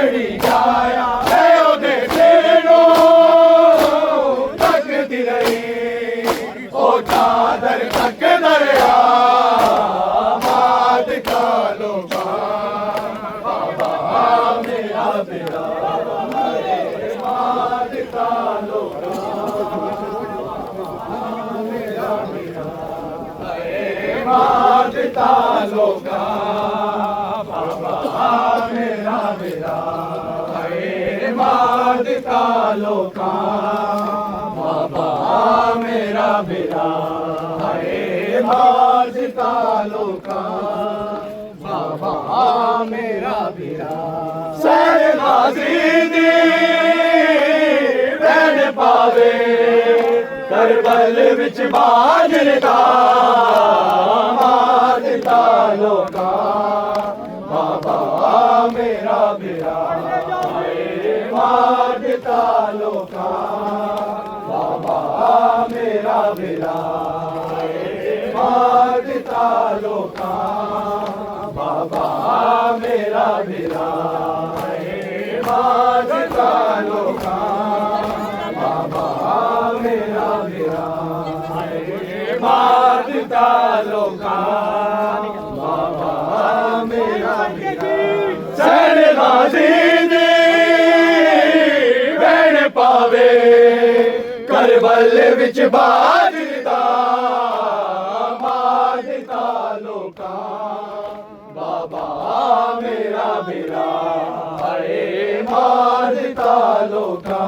चढ़ी जाया है ओदे तेरो तकती रही ओ चादर तक दरिया बात का लोका बाबा मेरा बेड़ा बात का लोका मारता लोका बाबा मेरा बेड़ा मारता लोका बाबा मेरा बेड़ा मारता लोका बाबा मेरा बेड़ा सरगाजी दी बैन पावे करबल विच बाजरदा मारता लोका बाबा मेरा बेड़ा मारता लोका बाबा मेरा बेड़ा मारता लोका बाबा मेरा बेड़ा मारता लोका बाबा मेरा बेड़ा मारता लोका बाबा मेरा सरगाजी दी बैन पावे करबल विच बाजरदा मारता लोका बाबा मेरा बेड़ा मारता लोका